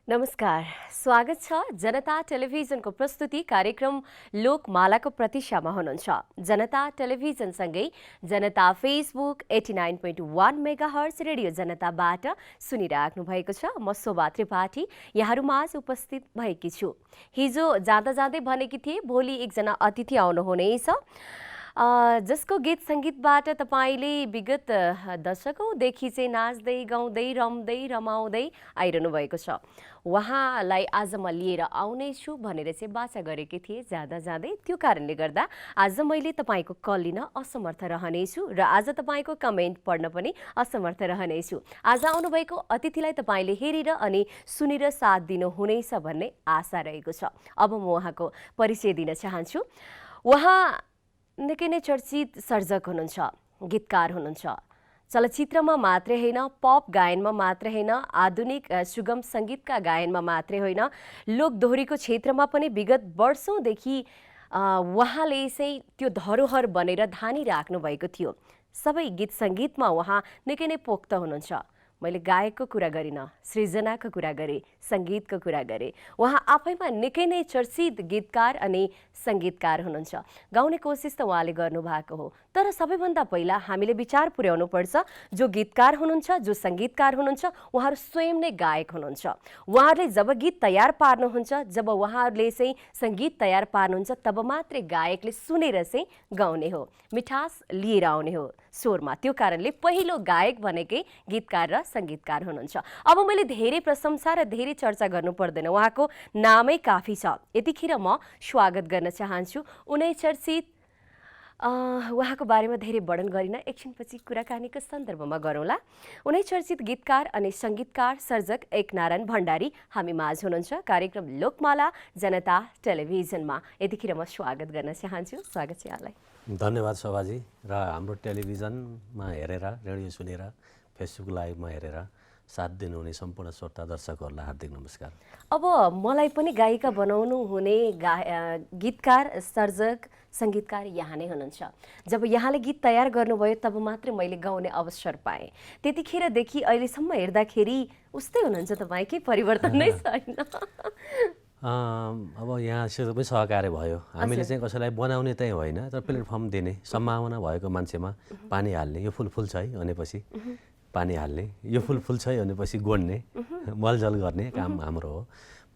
नमस्कार, स्वागत छ। जनता टेलिभिजनको प्रस्तुति कार्यक्रम लोकमालाको प्रतीक्षामा हुनुहुन्छ। जनता टेलिभिजनसँगै जनता फेसबुक 89.1 मेगाहर्ज रेडियो जनताबाट सुनिराख्नु भएको छ। म शोभा त्रिपाठी यहाँहरूमाझ उपस्थित भएकी छु। हिजो जाँदा जाँदै भनेकी थिए भोलि एकजना अतिथि आउनुहुनेछ, जसको गीत सङ्गीतबाट तपाईँले विगत दशकौँदेखि चाहिँ नाच्दै गाउँदै रम्दै रमाउँदै आइरहनु भएको छ। उहाँलाई आज म लिएर आउनेछु भनेर चाहिँ बाचा गरेकी थिएँ जाँदा जाँदै। त्यो कारणले गर्दा आज मैले तपाईँको कल लिन असमर्थ रहनेछु र आज तपाईँको कमेन्ट पढ्न पनि असमर्थ रहनेछु। आज आउनुभएको अतिथिलाई तपाईँले हेरेर अनि सुनेर साथ दिनुहुनेछ भन्ने आशा रहेको छ। अब म उहाँको परिचय दिन चाहन्छु। उहाँ निकै नै चर्चित सर्जक हुनुहुन्छ, गीतकार हुनुहुन्छ। चलचित्रमा मात्रै होइन, पप गायनमा मात्रै होइन, आधुनिक सुगम सङ्गीतका गायनमा मात्रै होइन, लोकदोहोरीको क्षेत्रमा पनि विगत वर्षौँदेखि उहाँले चाहिँ त्यो धरोहर बनेर धानिराख्नु भएको थियो। सबै गीत सङ्गीतमा उहाँ निकै नै पोख्त हुनुहुन्छ। मैले गायकको कुरा गरिनँ, सृजनाको कुरा गरेँ, सङ्गीतको कुरा गरेँ। उहाँ आफैमा निकै नै चर्चित गीतकार अनि सङ्गीतकार हुनुहुन्छ। गाउने कोसिस त उहाँले गर्नुभएको हो, तर सबैभन्दा पहिला हामीले विचार पुर्याउनु पर्छ, जो गीतकार हुनुहुन्छ, जो सङ्गीतकार हुनुहुन्छ, उहाँहरू स्वयं नै गायक हुनुहुन्छ। उहाँहरूले जब गीत तयार पार्नुहुन्छ, जब उहाँहरूले चाहिँ सङ्गीत तयार पार्नुहुन्छ, तब मात्रै गायकले सुनेर चाहिँ गाउने हो, मिठास लिएर आउने हो स्वरमा। त्यो कारणले पहिलो गायक भनेकै गीतकार र सङ्गीतकार हुनुहुन्छ। अब मैले धेरै प्रशंसा र धेरै चर्चा गर्नु पर्दैन, उहाँको नामै काफी छ। यतिखेर म स्वागत गर्न चाहन्छु उनै चर्चित उहाँको बारेमा धेरै वर्णन गरिन, एकछिनपछि कुराकानीको सन्दर्भमा गरौँला। उनै चर्चित गीतकार अनि सङ्गीतकार सर्जक एकनारायण भण्डारी हामी माझ हुनुहुन्छ कार्यक्रम लोकमाला जनता टेलिभिजनमा। यतिखेर म स्वागत गर्न चाहन्छु। स्वागत छ यहाँलाई। धन्यवाद शोभाजी। र हाम्रो टेलिभिजनमा हेरेर, रेडियो सुनेर, फेसबुक लाइभमा हेरेर साथ दिनुहुने सम्पूर्ण श्रोता दर्शकहरूलाई हार्दिक नमस्कार। अब मलाई पनि गायिका बनाउनु हुने गीतकार, सर्जक, सङ्गीतकार यहाँ नै हुनुहुन्छ। जब यहाँले गीत तयार गर्नुभयो तब मात्रै मैले गाउने अवसर पाएँ। त्यतिखेरदेखि अहिलेसम्म हेर्दाखेरि उस्तै हुनुहुन्छ तपाईँ, केही परिवर्तन नै छैन। अब यहाँ पनि सहकार्य भयो। हामीले चाहिँ कसैलाई बनाउने चाहिँ होइन, तर प्लेटफर्म दिने, सम्भावना भएको मान्छेमा पानी हाल्ने। यो फुल फुल्छ है भनेपछि पानी हाल्ने, यो फुल फुल्छ है भनेपछि गोड्ने, मलजल गर्ने काम हाम्रो हो।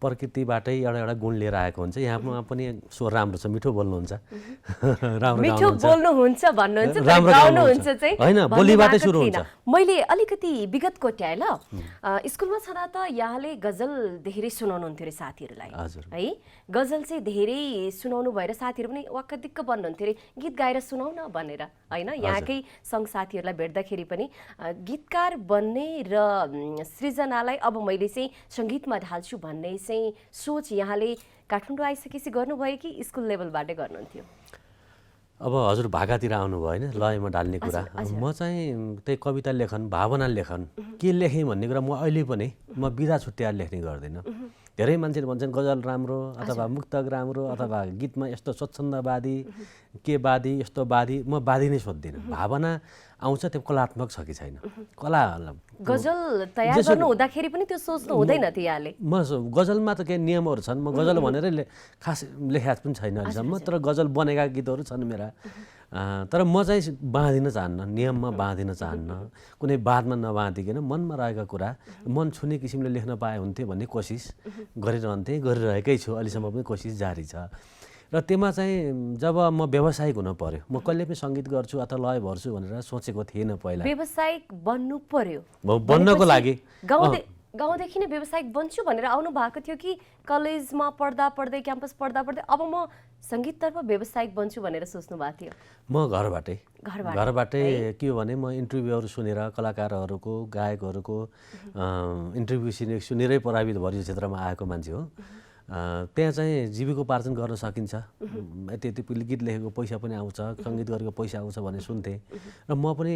प्रकृतिबाटै एउटा गुण लिएर आएको हुन्छ। यहाँमा पनि स्वर राम्रो छ, मिठो बोल्नुहुन्छ, मिठो बोल्नुहुन्छ भन्नुहुन्छ, गाउनुहुन्छ चाहिँ होइन, बोलीबाटै सुरु हुन्छ। मैले अलिकति विगत कोट्याएँ ल। स्कुलमा छँदा त यहाँले गजल धेरै सुनाउनुहुन्थ्यो अरे साथीहरूलाई है। गजल चाहिँ धेरै सुनाउनु भएर साथीहरू पनि वाक्क दिक्क बन्नुहुन्थ्यो अरे, गीत गाएर सुनाउन भनेर होइन। यहाँकै सङ्घ साथीहरूलाई भेट्दाखेरि पनि गीतकार बन्ने र सृजनालाई अब मैले चाहिँ सङ्गीतमा ढाल्छु भन्ने सोच यहाँले काठमाडौँ आइसकेपछि गर्नुभयो कि स्कुल लेभलबाटै गर्नुहुन्थ्यो? अब हजुर भाकातिर आउनुभयो होइन, लयमा ढाल्ने कुरा। म चाहिँ त्यही कविता लेखन, भावना लेखन के लेखेँ भन्ने कुरा म अहिले पनि म बिदा छुट्याएर लेख्ने गर्दिनँ। धेरै मान्छेले भन्छन् गजल राम्रो अथवा मुक्तक राम्रो अथवा गीतमा यस्तो स्वच्छन्दवादी के वादी यस्तो वादी, म वादी नै सोध्दिनँ। भावना आउँछ, त्यो कलात्मक छ कि छैन। कला गजल तयार गर्नु हुँदाखेरि पनि त्यो सोच्नु हुँदैन थियो यहाँले? म गजलमा त केही नियमहरू छन्, म गजल भनेरै खास लेखेको पनि छैन अहिलेसम्म, तर गजल बनेका गीतहरू छन् मेरा। तर म चाहिँ बाँधिन चाहन्न, नियममा बाँधिन चाहन्न, कुनै बादमा नबाँधिकन मनमा रहेका कुरा मन छुने किसिमले लेख्न पाए हुन्थ्यो भन्ने कोसिस गरिरहन्थेँ, गरिरहेकै छु। अहिलेसम्म पनि कोसिस जारी छ। र त्यसमा चाहिँ जब म व्यावसायिक हुन पर्यो, म कहिले पनि सङ्गीत गर्छु अथवा लय भर्छु भनेर सोचेको थिएन पहिला। व्यावसायिक बन्नु पर्यो बन्नको लागि गाउँदेखि नै व्यावसायिक बन्छु भनेर आउनु भएको थियो कि कलेजमा पढ्दा पढ्दै, क्याम्पस पढ्दा पढ्दै अब म सङ्गीततर्फ व्यावसायिक बन्छु भनेर सोच्नु भएको थियो? म घरबाटै के हो भने म इन्टरभ्यूहरू सुनेर, कलाकारहरूको, गायकहरूको इन्टरभ्यू सुनेरै प्रभावित भएर यो क्षेत्रमा आएको मान्छे हो। त्यहाँ चाहिँ जीविकोपार्जन गर्न सकिन्छ, यति यति गीत लेखेको पैसा पनि आउँछ, सङ्गीत गरेको पैसा आउँछ भन्ने सुन्थेँ। र म पनि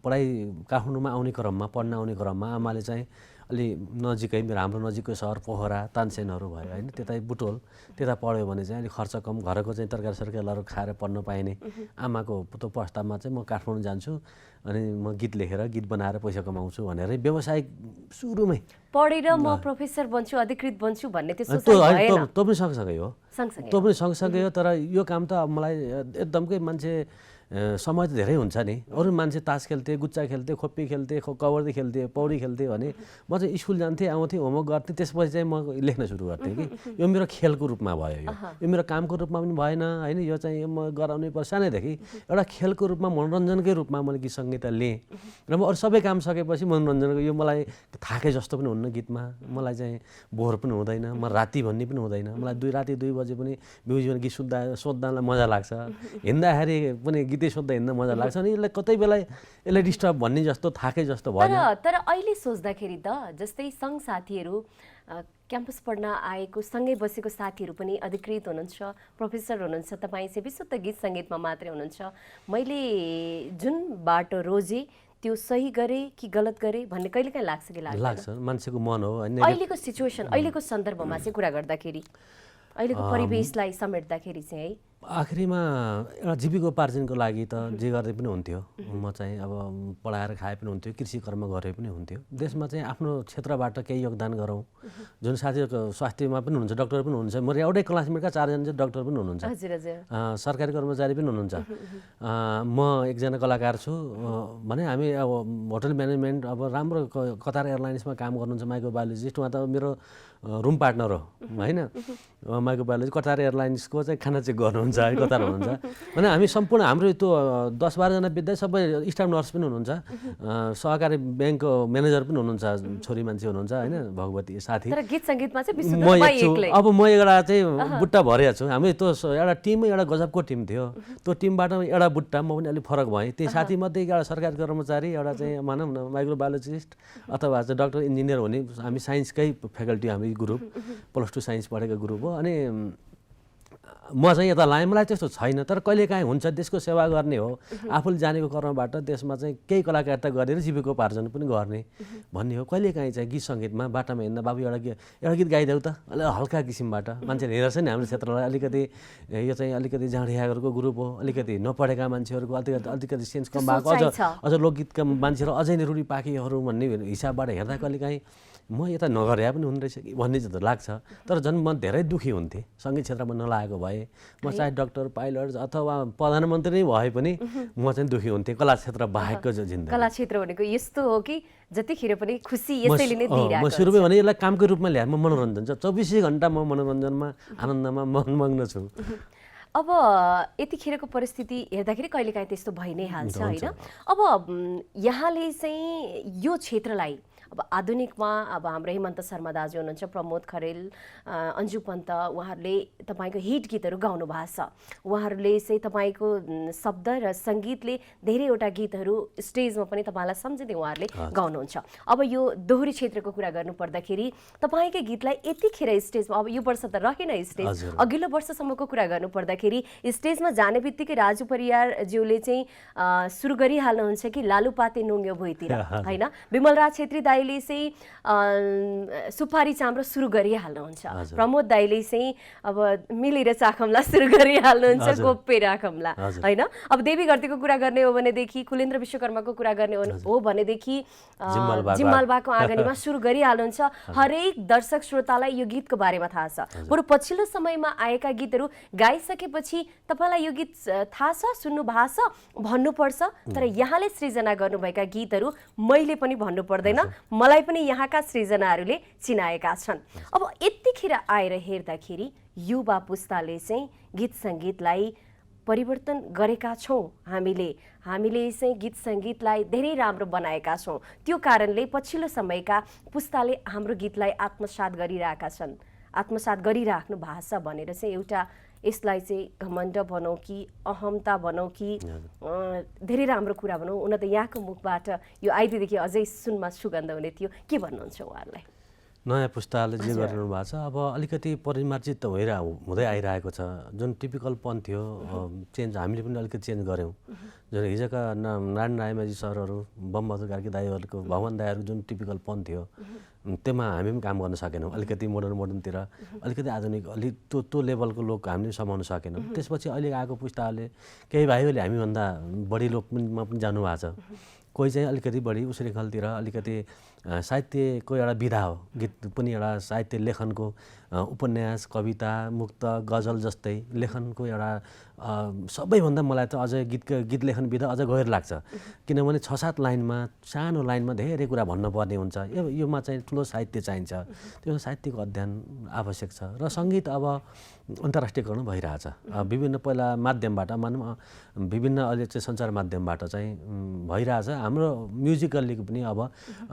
पढाइ काठमाडौँमा आउने क्रममा, पढ्न आउने क्रममा आमाले चाहिँ अलि नजिकै हाम्रो नजिकको सहर पोखरा तानसेनहरू भयो होइन, त्यतै बुटोल त्यता पढ्यो भने चाहिँ अलिक खर्च कम, घरको चाहिँ तरकारी सरकारीहरू खाएर पढ्न पाइने आमाको त्यो प्रस्तावमा चाहिँ म काठमाडौँ जान्छु अनि म गीत लेखेर गीत बनाएर पैसा कमाउँछु भनेर व्यवसायिक सुरुमै पढेर म प्रोफेसर बन्छु अधिकृत बन्छु भन्ने त्यो त्यो होइन, त्यो पनि सँगसँगै हो, सँगसँगै त्यो पनि सँगसँगै हो। तर यो काम त अब मलाई एकदमकै मान्छे समय त धेरै हुन्छ नि, अरू मान्छे तास खेल्थे, गुच्चा खेल्थे, खोप्पी खेल्थे, कबड्डी खेल्थे, पौडी खेल्थे भने म चाहिँ स्कुल जान्थेँ, आउँथेँ, होमवर्क गर्थेँ, त्यसपछि चाहिँ म लेख्न सुरु गर्थेँ कि यो मेरो खेलको रूपमा भयो, यो मेरो कामको रूपमा पनि भएन होइन, यो चाहिँ म गराउनै पर्छ। सानैदेखि एउटा खेलको रूपमा मनोरञ्जनकै रूपमा मैले गीत सङ्गीत लिएँ र म अरू सबै काम सकेपछि मनोरञ्जनको यो मलाई थाके जस्तो पनि हुन्न गीतमा, मलाई चाहिँ बोर पनि हुँदैन, म राति भन्ने पनि हुँदैन, मलाई राति 2 बजे पनि म्युजिकमा गीत सोध्दालाई मजा लाग्छ, हिँड्दाखेरि पनि गीतै सोध्दा हिँड्दा मजा लाग्छ अनि यसलाई कतै बेला यसलाई डिस्टर्ब भन्ने जस्तो थाके जस्तो भयो। तर अहिले सोच्दाखेरि त जस्तै सङ्घ साथीहरू क्याम्पस पढ्न आएको सँगै बसेको साथीहरू पनि अधिकृत हुनुहुन्छ, प्रोफेसर हुनुहुन्छ, तपाईँ चाहिँ विशुद्ध गीत सङ्गीतमा मात्रै हुनुहुन्छ। मैले जुन बाटो रोजेँ त्यो सही गरेँ कि गलत गरेँ भन्ने कहिलेकाहीँ लाग्छ कि लाग्छ, मान्छेको मन हो होइन। अहिलेको सिचुएसन अहिलेको सन्दर्भमा चाहिँ कुरा गर्दाखेरि अहिलेको परिवेशलाई समेट्दाखेरि चाहिँ है आखिरीमा एउटा जीविकोपार्जनको लागि त जे गर्दै पनि हुन्थ्यो, म चाहिँ अब पढाएर खाए पनि हुन्थ्यो, कृषि कर्म गरे पनि हुन्थ्यो। देशमा चाहिँ आफ्नो क्षेत्रबाट केही योगदान गरौँ। जुन साथीहरूको स्वास्थ्यमा पनि हुनुहुन्छ, डक्टर पनि हुनुहुन्छ, मेरो एउटै क्लासमेटका 4 जना चाहिँ डक्टर पनि हुनुहुन्छ, सरकारी कर्मचारी पनि हुनुहुन्छ। म एकजना कलाकार छु भने हामी अब होटल म्यानेजमेन्ट अब राम्रो कतार एयरलाइन्समा काम गर्नुहुन्छ माइक्रो बायोलोजिस्ट, उहाँ त मेरो रुम पार्टनर हो होइन, माइक्रो बायोलोजी कतार एयरलाइन्सको चाहिँ खाना चेक गर्नुहुन्छ है, कतार हुनुहुन्छ भने हामी सम्पूर्ण हाम्रो त्यो 10-12 जना विद्यार्थी सबै स्टाफ नर्स पनि हुनुहुन्छ, सहकारी ब्याङ्कको म्यानेजर पनि हुनुहुन्छ, छोरी मान्छे हुनुहुन्छ होइन, भगवती साथी। तर गीत सङ्गीतमा चाहिँ म एक छु, अब म एउटा चाहिँ बुट्टा भरिया छु। हामी त्यो एउटा टिमै एउटा गजबको टिम थियो, त्यो टिमबाट एउटा बुट्टा म पनि अलिक फरक भएँ। त्यही साथीमध्ये एउटा सरकारी कर्मचारी, एउटा चाहिँ भनौँ न माइक्रो बायोलोजिस्ट अथवा चाहिँ डक्टर इन्जिनियर हुने, हामी साइन्सकै फ्याकल्टी, हामी ग्रुप +2 साइन्स पढेको ग्रुप हो। अनि म चाहिँ यता लाएँ, मलाई त्यस्तो छैन, तर कहिलेकाहीँ हुन्छ देशको सेवा गर्ने हो, आफूले जानेको कर्मबाट देशमा चाहिँ केही कलाकारिता गरेर जीविकोपार्जन पनि गर्ने भन्ने हो। कहिलेकाहीँ चाहिँ गीत सङ्गीतमा बाटामा हिँड्दा बाबु एउटा गीत गाइदेऊ त, अलि हल्का किसिमबाट मान्छेले हेर्छ नि हाम्रो क्षेत्रलाई, अलिकति यो चाहिँ अलिकति जाँडियाहरूको ग्रुप हो, अलिकति नपढेका मान्छेहरूको अलिकति सेन्स कम भएको, अझ लोकगीतका मान्छेहरू अझै नै रुडी पाकेहरू भन्ने हिसाबबाट हेर्दा कहिलेकाहीँ म यता नगरे पनि हुने रहेछ कि भन्ने जस्तो लाग्छ। तर झन् म धेरै दुःखी हुन्थेँ सङ्गीत क्षेत्रमा नलागेको भए, म चाहे डक्टर पाइलट अथवा प्रधानमन्त्री नै भए पनि म चाहिँ दुःखी हुन्थेँ। कला क्षेत्र बाहेकको जिन्दगी, कला क्षेत्र भनेको यस्तो हो कि जतिखेर पनि खुसी यसैले नै दिइरहेको। म सुरुमै भने यसलाई कामको रूपमा ल्याएर म मनोरञ्जन छ, 24 घन्टा म मनोरञ्जनमा आनन्दमा मग्न छु। अब यतिखेरको परिस्थिति हेर्दाखेरि कहिलेकाहीँ त्यस्तो भइ नै हाल्छ होइन। अब यहाँले चाहिँ यो क्षेत्रलाई अब आधुनिकमा अब हाम्रो हेमन्त शर्मा दाजु हुनुहुन्छ, प्रमोद खरेल, अन्जु पन्त, उहाँहरूले तपाईँको हिट गीतहरू गाउनु भएको छ। उहाँहरूले चाहिँ तपाईँको शब्द र सङ्गीतले धेरैवटा गीतहरू स्टेजमा पनि तपाईँलाई सम्झिँदै उहाँहरूले गाउनुहुन्छ। अब यो दोहोरी क्षेत्रको कुरा गर्नुपर्दाखेरि तपाईँकै गीतलाई यतिखेर स्टेजमा, अब यो वर्ष त रहेन स्टेज, अघिल्लो वर्षसम्मको कुरा गर्नुपर्दाखेरि स्टेजमा जाने बित्तिकै राजु परियारज्यूले चाहिँ सुरु गरिहाल्नुहुन्छ कि लालुपाते नुङ्ग्यो भुइँतिर होइन, विमलराज छेत्री दाई चाहिँ सुपारी चाम्रो सुरु गरिहाल्नुहुन्छ, प्रमोद दाइले चाहिँ अब मिलेर चाखमला सुरु गरिहाल्नुहुन्छ, गोप्पे राखमला होइन। अब देवी घरतीको कुरा गर्ने हो भनेदेखि, कुलेन्द्र विश्वकर्माको कुरा गर्ने हो भनेदेखि जिम्मालबाको आँगनीमा सुरु गरिहाल्नुहुन्छ। हरेक दर्शक श्रोतालाई यो गीतको बारेमा थाहा छ। बरु पछिल्लो समयमा आएका गीतहरू गाइसकेपछि तपाईँलाई यो गीत थाहा छ, सुन्नु भएको छ, भन्नुपर्छ, तर यहाँले सृजना गर्नुभएका गीतहरू मैले पनि भन्नु पर्दैन, मलाई पनि यहाँका सृजनाहरूले चिनाएका छन्। अब यतिखेर आएर हेर्दाखेरि युवा पुस्ताले चाहिँ गीत सङ्गीतलाई परिवर्तन गरेका छौँ, हामीले चाहिँ गीत सङ्गीतलाई धेरै राम्रो बनाएका छौँ। त्यो कारणले पछिल्लो समयका पुस्ताले हाम्रो गीतलाई आत्मसात गरिरहेका छन्, आत्मसात गरिराख्नु भएको छ भनेर चाहिँ एउटा यसलाई चाहिँ घमण्ड भनौँ कि अहमता भनौँ कि धेरै राम्रो कुरा भनौँ, उन त यहाँको मुखबाट यो आइदिएदेखि अझै सुनमा सुगन्ध हुने थियो। के भन्नुहुन्छ उहाँहरूलाई? नयाँ पुस्ताले जे गरिरहनु भएको छ अब अलिकति परिमार्जित त हुँदै आइरहेको छ। जुन टिपिकलपन थियो चेन्ज हामीले पनि अलिकति चेन्ज गऱ्यौँ। जुन हिजोका नारायण रायमाझी सरहरू, बमबहादुर कार्की दाईहरूको, भगवान दाईहरूको जुन टिपिकलपन थियो त्यसमा हामी पनि काम गर्न सकेनौँ। अलिकति मोडर्नतिर अलिकति आधुनिक त्यो लेभलको लोक हामीले समाउन सकेनौँ। त्यसपछि अहिले आएको पुस्ताहरूले केही भाइहरूले हामीभन्दा बढी लोकमा पनि जानुभएको छ। कोही चाहिँ अलिकति बढी उश्रृङ्खलतिर अलिकति साहित्यको एउटा विधा हो। गीत पनि एउटा साहित्य लेखनको उपन्यास, कविता, मुक्तक, गजल जस्तै लेखनको एउटा सबैभन्दा मलाई त अझै गीत लेखन विधा अझ गहिरो लाग्छ। किनभने 6-7 लाइनमा, सानो लाइनमा धेरै कुरा भन्नुपर्ने हुन्छ। योमा चाहिँ ठुलो साहित्य चाहिन्छ। त्यो साहित्यको अध्ययन आवश्यक छ। र सङ्गीत अब अन्तर्राष्ट्रियकरण भइरहेछ। विभिन्न पहिला माध्यमबाट मानौँ विभिन्न अहिले चाहिँ सञ्चार माध्यमबाट चाहिँ भइरहेछ। हाम्रो म्युजिकल्ली पनि अब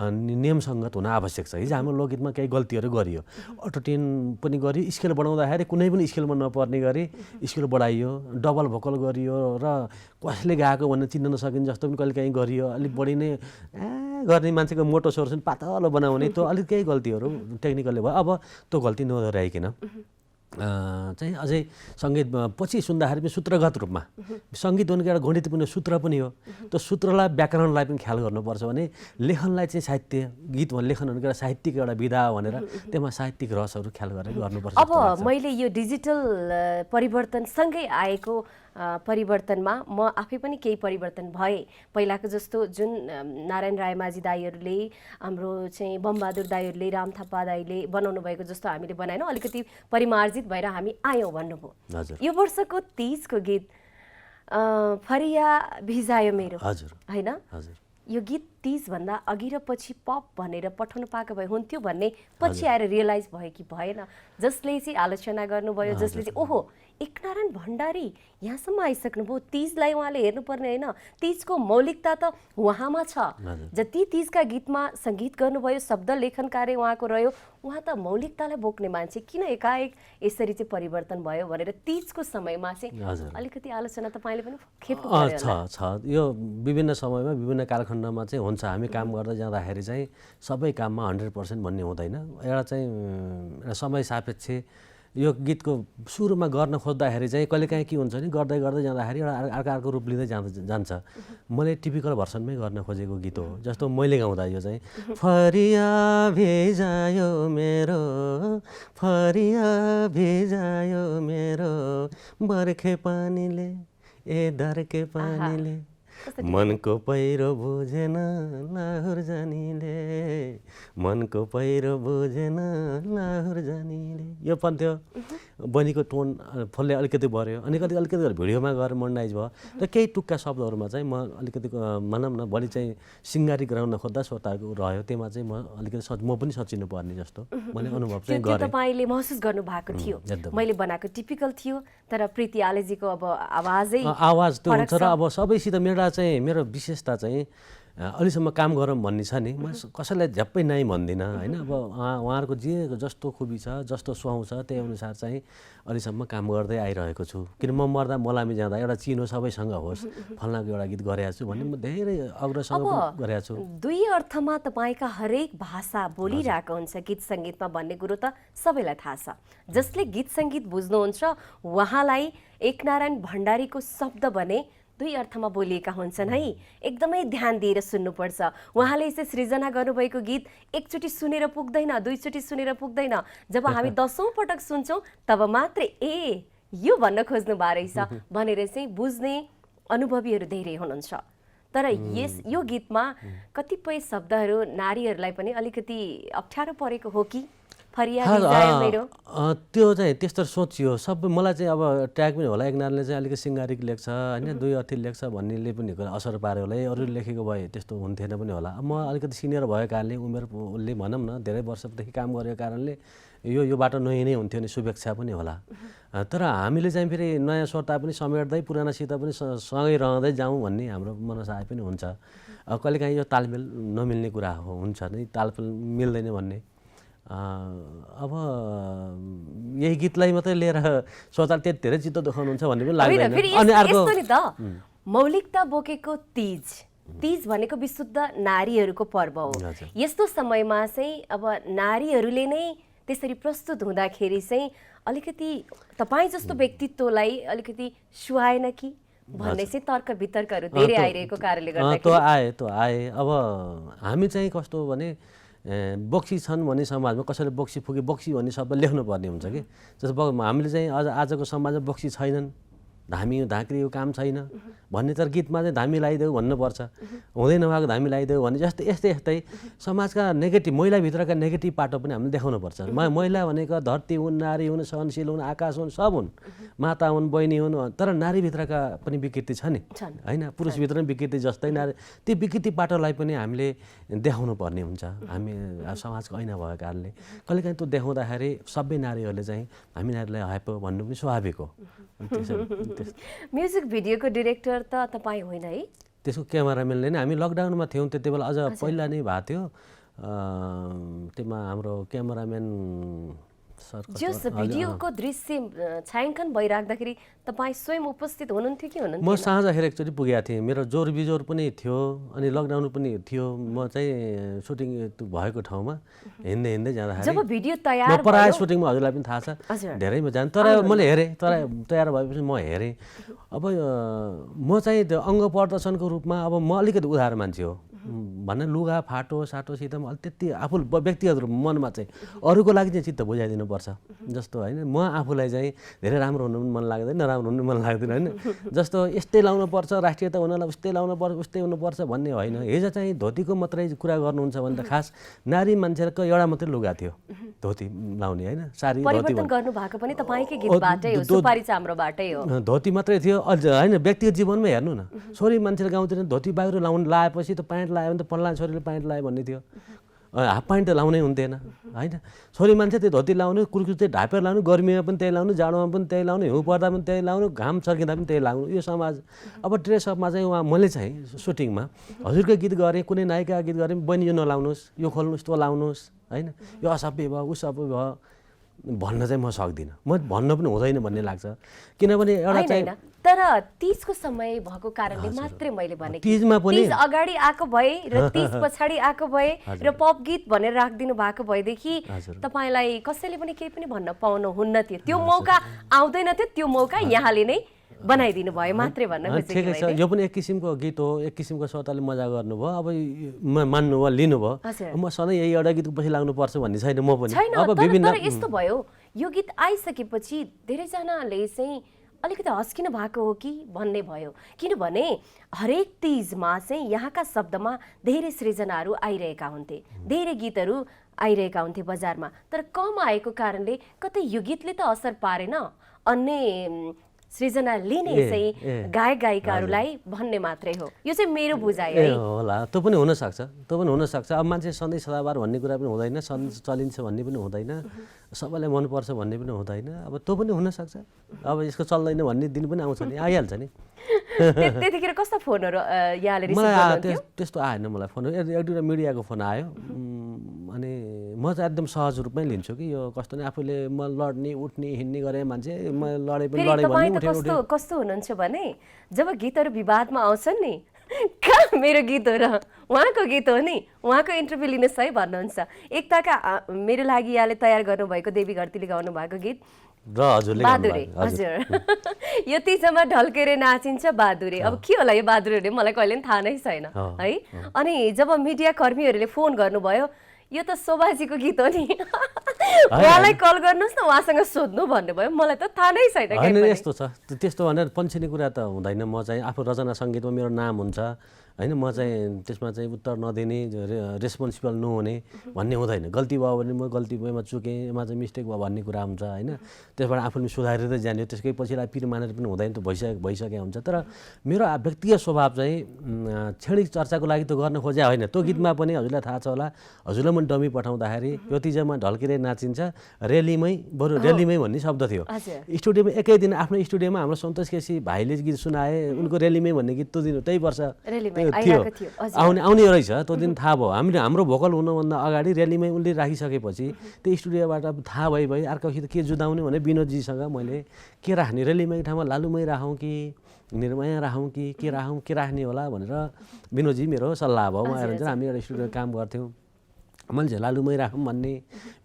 नियमसङ्गत हुन आवश्यक छ। हिजो हाम्रो लोकगीतमा केही गल्तीहरू गरियो, अटोट्युन पनि गरियो, स्केल बढाउँदाखेरि कुनै पनि स्केलमा नपर्ने गरी स्केल बढाइयो, डबल भोकल गरियो र कसले गाएको भन्ने चिन्न नसकिने जस्तो पनि कहिले काहीँ गरियो। अलिक बढी नै गर्ने मान्छेको मोटो स्वर पनि पातलो बनाउने त्यो अलिक केही गल्तीहरू टेक्निकली भयो। अब त्यो गल्ती नदोहोऱ्याइकन चाहिँ अझै सङ्गीत पछि सुन्दाखेरि पनि सूत्रगत रूपमा सङ्गीत भनेको एउटा गणितपूर्ण सूत्र पनि हो। त्यो सूत्रलाई, व्याकरणलाई पनि ख्याल गर्नुपर्छ भने लेखनलाई चाहिँ साहित्य, गीत लेखन भनेको एउटा साहित्यिक एउटा विधा हो भनेर त्यसमा साहित्यिक रसहरू ख्याल गरेर गर्नुपर्छ। अब मैले यो डिजिटल परिवर्तनसँगै आएको परिवर्तनमा म आफै पनि केही परिवर्तन भए। पहिलाको जस्तो जुन नारायण रायमाझी दाईहरूले, हाम्रो चाहिँ बमबहादुर दाईहरूले, राम थापा दाईले बनाउनु भएको जस्तो हामीले बनाएनौँ। अलिकति परिमार्जित भएर हामी आयौँ भन्नुभयो। यो वर्षको 30 को गीत फरिया भिजायो मेरो, होइन? यो गीत 30 भन्दा अघि र पछि पप भनेर पठाउनु पाएको भए हुन्थ्यो भन्ने पछि आएर रियलाइज भयो कि भएन? जसले चाहिँ आलोचना गर्नुभयो, जसले चाहिँ ओहो एकनारायण भण्डारी यहाँसम्म आइसक्नुभयो, 30 लाई उहाँले हेर्नुपर्ने होइन, 30 को मौलिकता त उहाँमा छ। जति 30 का गीतमा सङ्गीत गर्नुभयो, शब्द लेखन कार्य उहाँको रह्यो, उहाँ त मौलिकतालाई बोक्ने मान्छे, किन एकाएक यसरी चाहिँ परिवर्तन भयो भनेर 30 को समयमा चाहिँ अलिकति आलोचना तपाईँले पनि खेप्नु पर्यो छ। यो विभिन्न समयमा विभिन्न कालखण्डमा चाहिँ हुन्छ। हामी काम गर्दै जाँदाखेरि चाहिँ सबै काममा 100% भन्ने हुँदैन। एउटा चाहिँ समय सापेक्ष यो गीतको सुरुमा गर्न खोज्दाखेरि चाहिँ कहिलेकाहीँ के हुन्छ नि, गर्दै गर्दै जाँदाखेरि एउटा अर्को रूप लिँदै जान्छ। मैले टिपिकल भर्सनमै गर्न खोजेको गीत हो। जस्तो मैले गाउँदा यो चाहिँ फरिया भिजायो मेरो, फरिया भिजायो मेरो, बर्खे पानीले दर्के पानीले, मनको पहिरो बुझेन लाहुर जानीले, मनको पहिरो बुझेन लाहुर जानीले। यो पन्थ्यो बनीको टोन फलले अलिकति बढ्यो, अनि अलिकति भिडियोमा गएर मोडर्नाइज भयो। र केही टुक्का शब्दहरूमा चाहिँ म अलिकति भनौँ न बढी चाहिँ सिङ्गारी गराउन खोज्दा श्रोताको रह्यो। त्यसमा चाहिँ म अलिकति म पनि सचिनु पर्ने जस्तो मैले अनुभव चाहिँ गरेँ। तपाईँले महसुस गर्नु भएको थियो मैले बनाएको टिपिकल थियो, तर प्रीति आलेजीको अब आवाज त्यो हुन्छ। र अब सबैसित मेरो विशेषता चाहिँ अहिलेसम्म काम गरौँ भन्ने छ नि, म कसैलाई झ्याप्पै नै भन्दिनँ, होइन? अब उहाँहरूको जे जस्तो खुबी छ, जस्तो सुहाउँछ, त्यही अनुसार चाहिँ अहिलेसम्म काम गर्दै आइरहेको छु। किन म मर्दा मलामी जाँदा एउटा चिनो सबैसँग होस्, फल्नाको एउटा गीत गरेको छु भन्ने म धेरै अग्रसँग गरेको छु। दुई अर्थमा तपाईँका हरेक भाषा बोलिरहेको हुन्छ गीत सङ्गीतमा भन्ने कुरो त सबैलाई थाहा छ। जसले गीत सङ्गीत बुझ्नुहुन्छ उहाँलाई एकनारायण भण्डारीको शब्द भने दुई अर्थमा बोलिएका हुन्छन् है। एकदमै ध्यान दिएर सुन्नुपर्छ। उहाँले यसै सृजना गर्नुभएको गीत एकचोटि सुनेर पुग्दैन, दुईचोटि सुनेर पुग्दैन। जब हामी 10औं पटक सुन्छौँ तब मात्रै यो भन्न खोज्नु भएको रहेछ भनेर चाहिँ बुझ्ने अनुभवीहरू धेरै हुनुहुन्छ। तर यो गीतमा कतिपय शब्दहरू नारीहरूलाई पनि अलिकति अप्ठ्यारो परेको हो कि? त्यो चाहिँ त्यस्तो सोचियो सबै। मलाई चाहिँ अब ट्याग पनि होला, एकनारायणले चाहिँ अलिकति सिङ्गारिक लेख्छ होइन, दुई अर्थी लेख्छ भन्नेले पनि असर पार्यो होला। अरूले लेखेको भए त्यस्तो हुन्थेन पनि होला। म अलिकति सिनियर भएको कारणले, उमेरले भनौँ न धेरै वर्षदेखि काम गरेको कारणले यो बाटो नयाँ नै हुन्थ्यो नि, शुभेच्छा पनि होला। तर हामीले चाहिँ फेरि नयाँ श्रोता पनि समेट्दै पुरानासित पनि सँगै रहँदै जाउँ भन्ने हाम्रो मनसाय पनि हुन्छ। कहिलेकाहीँ यो तालमेल नमिल्ने कुरा हुन्छ नि, तालमेल मिल्दैन भन्ने। अब यही गीतलाई मात्रै लिएर श्रोताले त्यति धेरै चित्त दुखाउनुहुन्छ भन्ने पनि लाग्दैन। अनि अर्को मौलिकता बोकेको तीज तीज भनेको विशुद्ध नारीहरूको पर्व हो। हजुर। यस्तो समयमा चाहिँ अब नारीहरूले नै त्यसरी प्रस्तुत हुँदाखेरि चाहिँ अलिकति तपाईँ जस्तो व्यक्तित्वलाई अलिकति सुहाएन कि भन्ने चाहिँ तर्क वितर्कहरू धेरै आइरहेको कारणले गर्दा त्यो आए अब हामी चाहिँ कस्तो हो भने बक्सी छन् भन्ने समाजमा कसैले बक्सी फुके बक्सी भन्ने शब्द लेख्नुपर्ने हुन्छ कि जस्तो हामीले चाहिँ आजको समाजमा बक्सी छैनन्, धामी धाक्री काम छैन भन्ने तर गीतमा चाहिँ धामी लगाइदेऊ भन्नुपर्छ, हुँदै नभएको धामी लगाइदेऊ भन्ने जस्तै यस्तै समाजका नेगेटिभ महिलाभित्रका नेगेटिभ पाटो पनि हामीले देखाउनुपर्छ। महिला भनेको धरती हुन्, नारी हुन्, सहनशील हुन्, आकाश हुन्, सब हुन्, माता हुन्, बहिनी हुन्, तर नारीभित्रका पनि विकृति छ नि होइन, पुरुषभित्र पनि विकृति जस्तै नारी, त्यो विकृति पाटोलाई पनि हामीले देखाउनु पर्ने हुन्छ। हामी समाजको ऐना भएको कारणले कहिलेकाहीँ त्यो देखाउँदाखेरि सबै नारीहरूले चाहिँ हामी नारीलाई हाइप भन्नु पनि स्वाभाविक हो। म्युजिक भिडियोको डिरेक्टर त तपाईँ होइन है? त्यसको क्यामेराम्यानले नै, हामी लकडाउनमा थियौँ त्यति बेला, अझ पहिला नै भएको थियो, त्यसमा हाम्रो क्यामेराम्यान सर जस भिडियोको दृश्य छायाङ्कन भइराख्दाखेरि तपाईँ स्वयं उपस्थित हुनुहुन्थ्यो कि हुनुहुन्थेन? म साँझखेर एकचोटि पुगेको थिएँ, मेरो जोर बिजोर पनि थियो अनि लकडाउन पनि थियो, म चाहिँ सुटिङ भएको ठाउँमा हिँड्दै जाँदाखेरि जब भिडियो तयार प्रायः सुटिङमा हजुरलाई पनि थाहा छ धेरैमा जानु, तर मैले हेरेँ, तर तयार भएपछि म हेरेँ। अब म चाहिँ त्यो अङ्ग प्रदर्शनको रूपमा अब म अलिकति उधार मान्छे हो भन्ने, लुगा फाटो साटोसित त्यति आफू व्यक्तिगत रूपमा मनमा चाहिँ अरूको लागि चाहिँ चित्त बुझाइदिनुपर्छ जस्तो होइन। म आफूलाई चाहिँ धेरै राम्रो हुनु पनि मन लाग्दैन, नराम्रो हुनु मन लाग्दैन होइन, जस्तो यस्तै लाउनुपर्छ, राष्ट्रियता हुनलाई उस्तै लाउनुपर्छ, उस्तै हुनुपर्छ भन्ने होइन। हिजो चाहिँ धोतीको मात्रै कुरा गर्नुहुन्छ भने त खास नारी मान्छेको एउटा मात्रै लुगा थियो धोती लाउने होइन, सारी धोती गर्नु भएको पनि तपाईँकै गीतबाटै हो, सुपारी चाम्रोबाटै हो। धोती मात्रै थियो अझ होइन, व्यक्तिगत जीवनमा हेर्नु न, छोरी मान्छेले गाउँतिर धोती बाहिर लाएपछि त प्यान्ट लायो भने त पल्ला छोरीले प्यान्ट लायो भन्ने थियो, हाफ प्यान्ट त लाउनै हुन्थेन होइन। छोरी मान्छे त्यो धोती लाउनु, कुर्कुर चाहिँ ढापेर लाउनु, गर्मीमा पनि त्यही लाउनु, जाडोमा पनि त्यही लाउनु, हिउँ पर्दा पनि त्यही लाउनु, घाम चर्किँदा पनि त्यही लाउनु, यो समाज। अब ड्रेसअपमा चाहिँ मैले चाहिँ सुटिङमा हजुरको गीत गरेँ, कुनै नायिका गीत गरेँ, बहिनी यो नलाउनुहोस्, यो खोल्नुहोस्, त्यो लाउनुहोस् होइन, यो असभ्य भयो उसभ्य भयो भन्न चाहिँ म सक्दिनँ, म भन्न पनि हुँदैन भन्ने लाग्छ। किनभने एउटा चाहिँ तर तीजको समय भएको कारणले मात्रै मैले भने, तीजमा पनि तीज अगाडि आएको भए र तीज पछाडि आएको भए र पप गीत भनेर राखिदिनु भएको भएदेखि तपाईँलाई कसैले पनि केही पनि भन्न पाउनुहुन्न थियो, त्यो मौका आउँदैन थियो, त्यो मौका यहाँले नै बनाइदिनु भयो मात्रै भन्न खोजेको। ठिकै छ, यो पनि एक किसिमको गीत हो, एक किसिमको श्रोताले मजा गर्नुभयो, अब मान्नुभयो, लिनुभयो। म सधैँ यही एउटा गीतको पछि लाग्नुपर्छ भन्ने छैन म पनि। अब विभिन्न यस्तो भयो, यो गीत आइसकेपछि धेरैजनाले चाहिँ अलिकति हस्किनु भएको हो कि भन्ने भयो, किनभने हरेक तीजमा चाहिँ यहाँका शब्दमा धेरै सृजनाहरू आइरहेका हुन्थे, धेरै गीतहरू आइरहेका हुन्थे बजारमा, तर कम आएको कारणले कतै यो गीतले त असर पारेन, अन्य सृजना लिने चाहिँ गायक गायिकाहरूलाई भन्ने मात्रै हो, यो चाहिँ मेरो बुझाइ है। होला, त्यो पनि हुनसक्छ, त्यो पनि हुनसक्छ। अब मान्छे सधैँ सदाबार भन्ने कुरा पनि हुँदैन, चलिन्छ भन्ने पनि हुँदैन, सबैलाई मनपर्छ भन्ने पनि हुँदैन, अब त्यो पनि हुनसक्छ। अब यसको चल्दैन भन्ने दिन पनि आउँछ नि, आइहाल्छ नि। त्यतिखेर कस्तो फोनहरू यहाँले रिसिभ गर्नुहुन्थ्यो? त्यस्तो आएन मलाई फोन, एक दुईवटा मिडियाको फोन आयो, अनि म चाहिँ एकदम सहज रूपमै लिन्छु कि यो कस्तो नि, आफूले म लड्ने उठ्ने हिँड्ने गरेँ मान्छे, म लडे पनि लडेँ भन्ने कस्तो हुनुहुन्छ भने जब गीतहरू विवादमा आउँछन् नि, कहाँ मेरो गीत हो र उहाँको गीत हो नि, उहाँको इन्टरभ्यू लिनुहोस् है भन्नुहुन्छ। एकताका मेरो लागि यहाँले तयार गर्नुभएको देवी घरतीले गाउनु भएको गीत बहादुरे, हजुर यो तीजमा ढल्केर नाचिन्छ बहादुरे, अब के होला यो बहादुरे मलाई कहिले पनि थाहा नै छैन है। अनि जब मिडिया कर्मीहरूले फोन गर्नुभयो, यो त शोभाजीको गीत हो नि, उहाँलाई कल गर्नुहोस् न, उहाँसँग सोध्नु भन्नुभयो, मलाई त थाहा नै छैन। यस्तो छ, त्यस्तो भनेर पन्छिने कुरा त हुँदैन। म चाहिँ आफू रचना सङ्गीतमा मेरो नाम हुन्छ होइन, म चाहिँ त्यसमा चाहिँ उत्तर नदिने, रेस्पोन्सिबल नहुने भन्ने हुँदैन। गल्ती भयो भने म गल्ती भएमा चुकेँ, एमा चाहिँ मिस्टेक भयो भन्ने कुरा हुन्छ होइन, त्यसबाट आफूले सुधारेर जाने, त्यसकै पछिलाई पिर मानेर पनि हुँदैन, त्यो भइसकेको हुन्छ। तर मेरो व्यक्तिगत स्वभाव चाहिँ क्षणिक चर्चाको लागि त गर्न खोजे होइन। त्यो गीतमा पनि हजुरलाई थाहा छ होला, हजुरलाई पनि डमी पठाउँदाखेरि यो तीजमा ढल्किँदै नाचिन्छ रेलीमै, बरु रेलीमै भन्ने शब्द थियो। स्टुडियोमा एकै दिन आफ्नो स्टुडियोमा हाम्रो सन्तोष केसी भाइले गीत सुनाए, उनको रेलीमै भन्ने गीत त्यो दिन त्यही वर्ष थियो, आउने रहेछ, त्यो दिन थाहा भयो। हाम्रो भोकल हुनुभन्दा अगाडि रेलीमै उनले राखिसकेपछि त्यो स्टुडियोबाट थाहा भइ अर्कोसित के जुदाउने भने विनोदजीसँग मैले के राख्ने, रेलीमै ठाउँमा लालुमै राखौँ कि निर्मया राखौँ कि के राखौँ के राख्ने होला भनेर विनोदजी मेरो सल्लाह भयो म आएर हामी एउटा स्टुडियोमा काम गर्थ्यौँ मैले झेलालुमै राखौँ भन्ने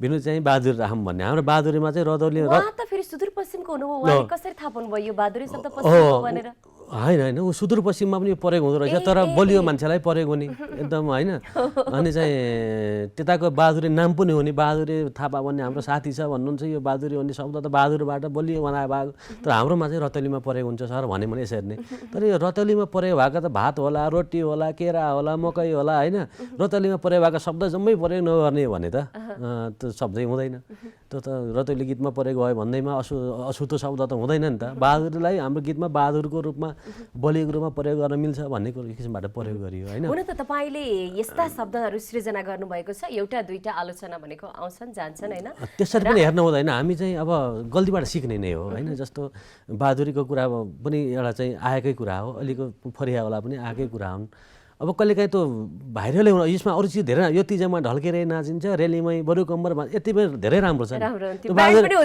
विनोद चाहिँ बहादुर राखौँ भन्ने हाम्रो बहादुरीमा चाहिँ रदौली उहाँ त फेरि सुदूरपश्चिमको हुनुभयो उहाँले कसरी थाहा पाउनुभयो यो बहादुरी शब्द पश्चिमको भनेर होइन ऊ सुदूरपश्चिममा पनि परेको हुँदो रहेछ तर बलियो मान्छेलाई परेको नि एकदम होइन अनि चाहिँ त्यताको बहादुरी नाम पनि हो नि बहादुरी थापा भन्ने हाम्रो साथी छ भन्नुहुन्छ यो बहादुरी भन्ने शब्द त बहादुरबाट बलियो बनाए भएको तर हाम्रोमा चाहिँ रतौलीमा परेको हुन्छ सर भने मैले यसरी नै तर यो रतौलीमा परेको भएको त भात होला रोटी होला केरा होला मकै होला होइन रतौलीमा परेको भएको शब्द जम्मै प्रयोग नगर्ने भने त त्यो शब्दै हुँदैन त्यो त रतौली गीतमा परेको भयो भन्दैमा अशुद्ध शब्द त हुँदैन नि त बहादुरलाई हाम्रो गीतमा बहादुरको रूपमा बलिएको रूपमा प्रयोग गर्न मिल्छ भन्ने किसिमबाट प्रयोग गरियो होइन हुन त तपाईँले यस्ता शब्दहरू सृजना गर्नुभएको छ एउटा दुईटा आलोचना भनेको आउँछन् जान्छन् होइन त्यसरी पनि हेर्नु हुँदैन हामी चाहिँ अब गल्तीबाट सिक्ने नै हो होइन जस्तो बहादुरीको कुरा पनि एउटा चाहिँ आएकै कुरा हो अहिलेको फरियावाला पनि आएकै कुरा हुन् अब कहिलेकाहीँ त भाइरलै हुन यसमा अरू चिज धेरै यो तिजमा ढल्केर नाचिन्छ रेलीमै बरु कम्बर यति पनि धेरै राम्रो छ बहादुरी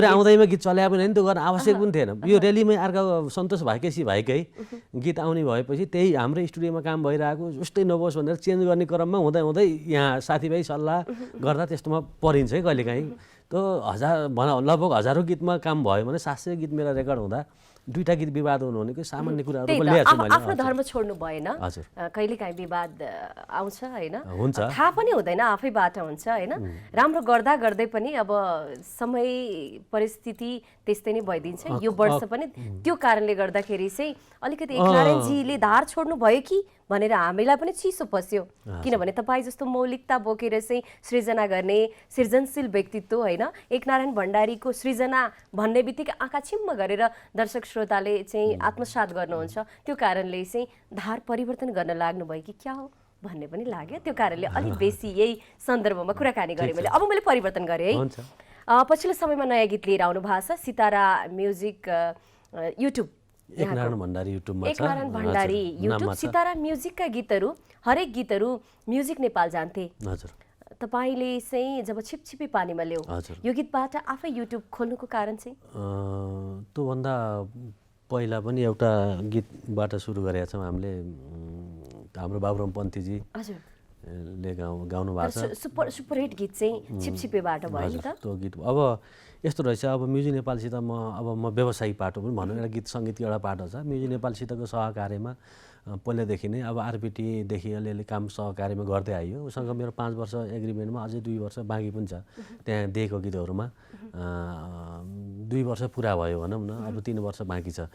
आउँदैमा गीत चल्या पनि होइन त्यो गर्न आवश्यक पनि थिएन यो रेलीमै अर्का सन्तोष भाइकै भाइकै गीत आउने भएपछि त्यही हाम्रो स्टुडियोमा काम भइरहेको उस्तै नबोस् भनेर चेन्ज गर्ने क्रममा हुँदै हुँदै यहाँ साथीभाइ सल्लाह गर्दा त्यस्तोमा परिन्छ है कहिलेकाहीँ त्यो लगभग हजारौँ गीतमा काम भयो भने 700 गीत मेरो रेकर्ड हुँदा दुईटा गीत विवाद हुनु भनेको सामान्य कुराहरू ल्याएको छु मैले आफ्नो धर्म छोड्नु भएन कहिलेकाहीँ विवाद आउँछ होइन हुन्छ थाहा पनि हुँदैन आफैबाट हुन्छ होइन राम्रो गर्दा गर्दै पनि अब समय परिस्थिति त्यस्तै नै भइदिन्छ यो वर्ष पनि त्यो कारणले गर्दाखेरि चाहिँ अलिकति एकनारायणजीले धार छोड्नु भयो कि भनेर हामीलाई पनि चिसो पस्यो किनभने तपाईँ जस्तो मौलिकता बोकेर चाहिँ सृजना गर्ने सृजनशील व्यक्तित्व होइन एकनारायण भण्डारीको सृजना भन्ने बित्तिकै आँखा छिम्म गरेर दर्शक श्रोताले चाहिँ आत्मसात गर्नुहुन्छ त्यो कारणले चाहिँ धार परिवर्तन गर्न लाग्नुभयो कि क्या हो भन्ने पनि लाग्यो त्यो कारणले अलिक बेसी यही सन्दर्भमा कुराकानी गरेँ मैले अब मैले परिवर्तन गरेँ है पछिल्लो समयमा नयाँ गीत लिएर आउनु भएको छ सितारा म्युजिक युट्युब एकनारायण भण्डारी युट्युबमा छ एकनारायण भण्डारी युट्युब सितारा म्युजिकका गीतहरू हरेक गीतहरू म्युजिक नेपाल जान्थे हजुर तपाईले चाहिँ जब छिपछिपी पानीमा ल्याऊ यो गीतबाट आफै युट्युब खोल्नुको कारण चाहिँ त्योभन्दा पहिला पनि एउटा गीतबाट सुरु गरेका छौँ हामीले हाम्रो बाबुराम पन्थीजी ले गाउनु भएको छ सुपरहिट गीत चाहिँ छिपछिपेबाट भयो नि त त्यो गीत अब यस्तो रहेछ अब म्युजिक नेपालसित म व्यावसायिक पाटो पनि भनौँ एउटा गीत सङ्गीतको एउटा पाटो छ म्युजिक नेपालसितको सहकार्यमा पहिलादेखि नै अब आरबिटीदेखि अलिअलि काम सहकार्यमा गर्दै आइयो उसँग मेरो 5 वर्ष एग्रिमेन्टमा अझै 2 वर्ष बाँकी पनि छ त्यहाँ दिएको गीतहरूमा 2 वर्ष पुरा भयो भनौँ न अब 3 वर्ष बाँकी छ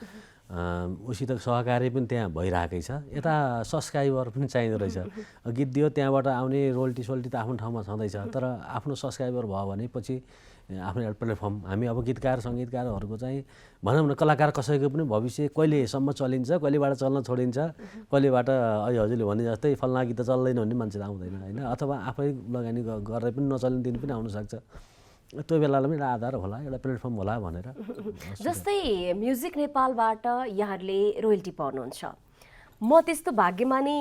उसित सहकार्य पनि त्यहाँ भइरहेकै छ यता सब्सक्राइबर पनि चाहिँदो रहेछ गीत दियो त्यहाँबाट आउने रोल्टी सोल्टी त आफ्नो ठाउँमा छँदैछ तर आफ्नो सब्सक्राइबर भयो भने पछि आफ्नो एउटा प्लेटफर्म हामी अब गीतकार सङ्गीतकारहरूको चाहिँ भनौँ न कलाकार कसैको पनि भविष्य कहिलेसम्म चलिन्छ कहिलेबाट चल्न छोडिन्छ कहिलेबाट अहिले हजुरले भने जस्तै फल्ना गीत त चल्दैन भन्ने मान्छे त आउँदैन होइन अथवा आफै लगानी गरेर पनि नचल्ने दिन पनि आउनसक्छ त्यो बेलालाई पनि एउटा आधार होला एउटा प्लेटफर्म होला भनेर जस्तै म्युजिक नेपालबाट यहाँहरूले रोयल्टी पाउनुहुन्छ म त्यस्तो भाग्यमानी